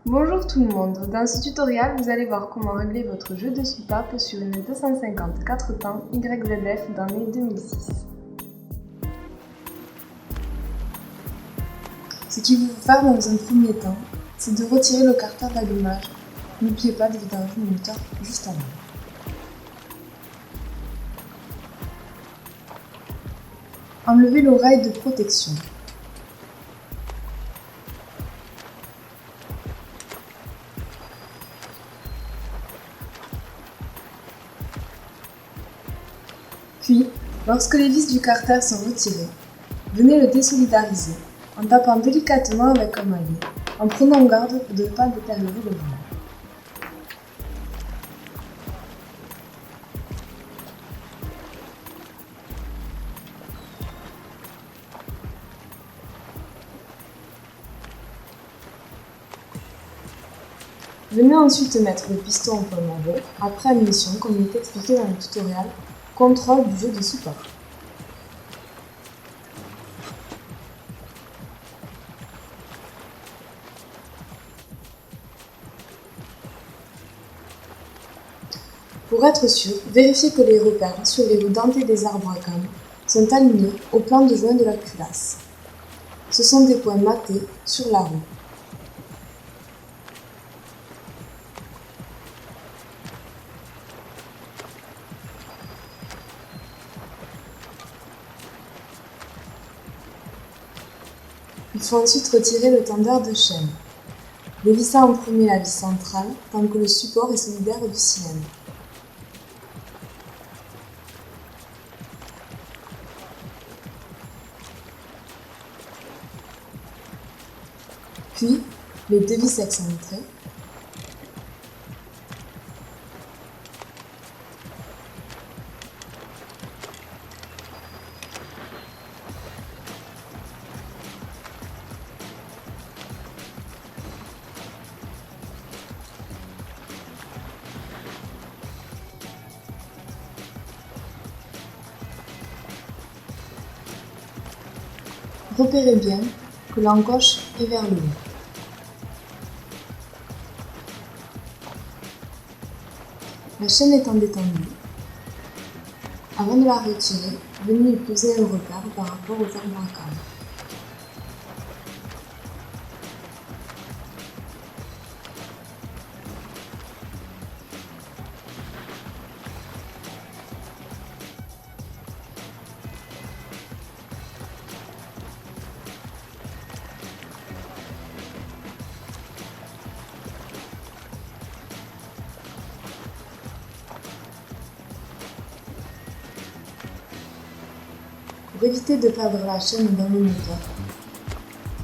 Bonjour tout le monde, dans ce tutoriel vous allez voir comment régler votre jeu de soupape sur une 250 4 temps YZF d'année 2006. Ce qu'il vous faut faire dans un premier temps, c'est de retirer le carter d'allumage. N'oubliez pas de vider le moteur juste avant. Enlevez l'oreille de protection. Puis, lorsque les vis du carter sont retirées, venez le désolidariser en tapant délicatement avec un maillet, en prenant garde de ne pas détériorer le volant. Venez ensuite mettre le piston au point mort après admission comme il est expliqué dans le tutoriel contrôle du jeu de soupape. Pour être sûr, vérifiez que les repères sur les roues dentées des arbres à cames sont alignés au plan de joint de la culasse. Ce sont des points matés sur la roue. Il faut ensuite retirer le tendeur de chaîne. Dévissez en premier la vis centrale tant que le support est solidaire du cylindre. Puis, les deux vis excentrées. Repérez bien que l'encoche est vers le haut. La chaîne étant détendue, avant de la retirer, venez y poser un repère par rapport aux arbres à cames. Pour éviter de perdre la chaîne dans le moteur,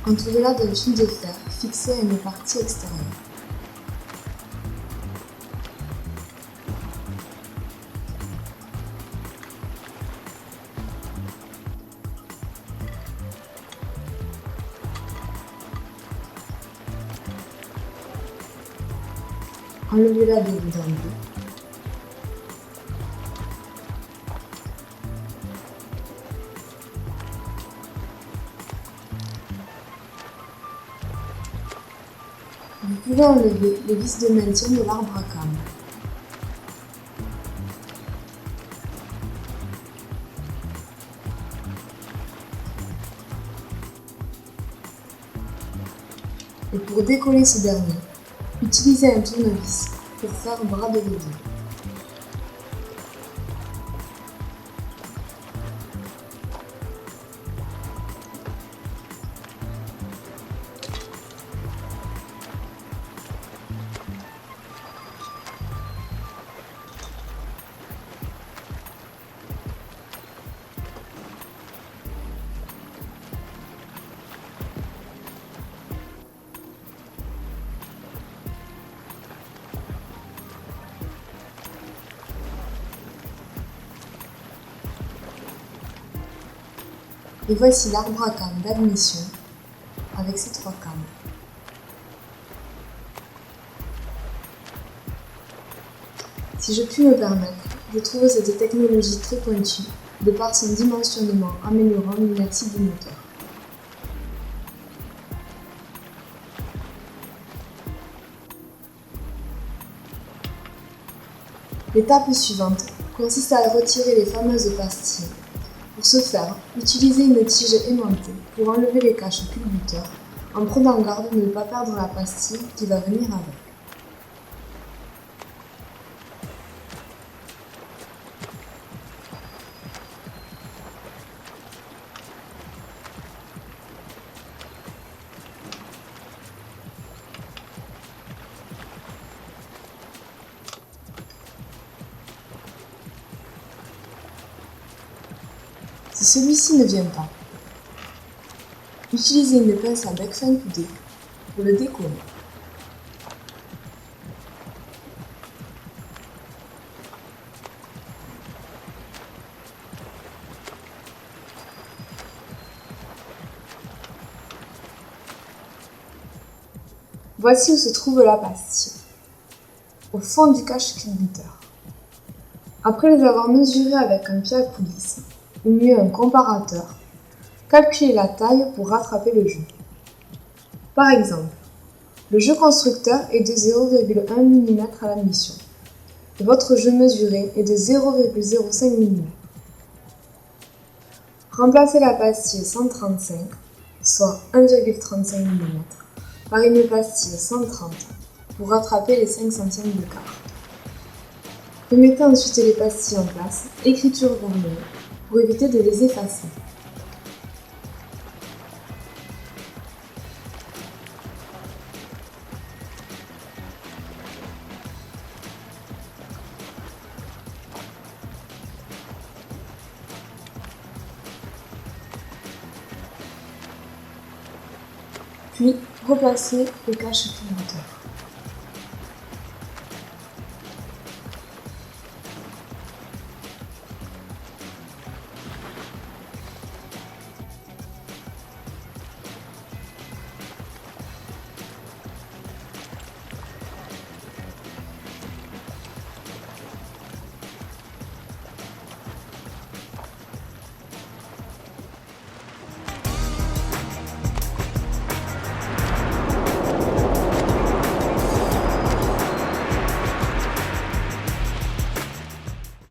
entourez-la d'un fil de fer fixé à une partie extérieure. Enlevez-la de bout en bout. Vous pouvez enlever les vis de maintien de l'arbre à cames. Et pour décoller ce dernier, utilisez un tournevis pour faire bras de levier. Et voici l'arbre à cames d'admission avec ses 3 cames. Si je puis me permettre, je trouve cette technologie très pointue de par son dimensionnement améliorant l'inertie du moteur. L'étape suivante consiste à retirer les fameuses pastilles. Pour ce faire, utilisez une tige aimantée pour enlever les caches culbuteurs en prenant garde de ne pas perdre la pastille qui va venir avec. Si celui-ci ne vient pas, utilisez une pince à bec fin coudé pour le décoller. Voici où se trouve la pastille, au fond du cache-culbuteur. Après les avoir mesurés avec un pied à coulisse, ou mieux un comparateur, calculez la taille pour rattraper le jeu. Par exemple, le jeu constructeur est de 0,1 mm à la mission, et votre jeu mesuré est de 0,05 mm. Remplacez la pastille 135, soit 1,35 mm, par une pastille 130 pour rattraper les 5 centièmes de quart. Remettez ensuite les pastilles en place, écriture vers le haut, pour éviter de les effacer. Puis, replacez le cache-culbuteur.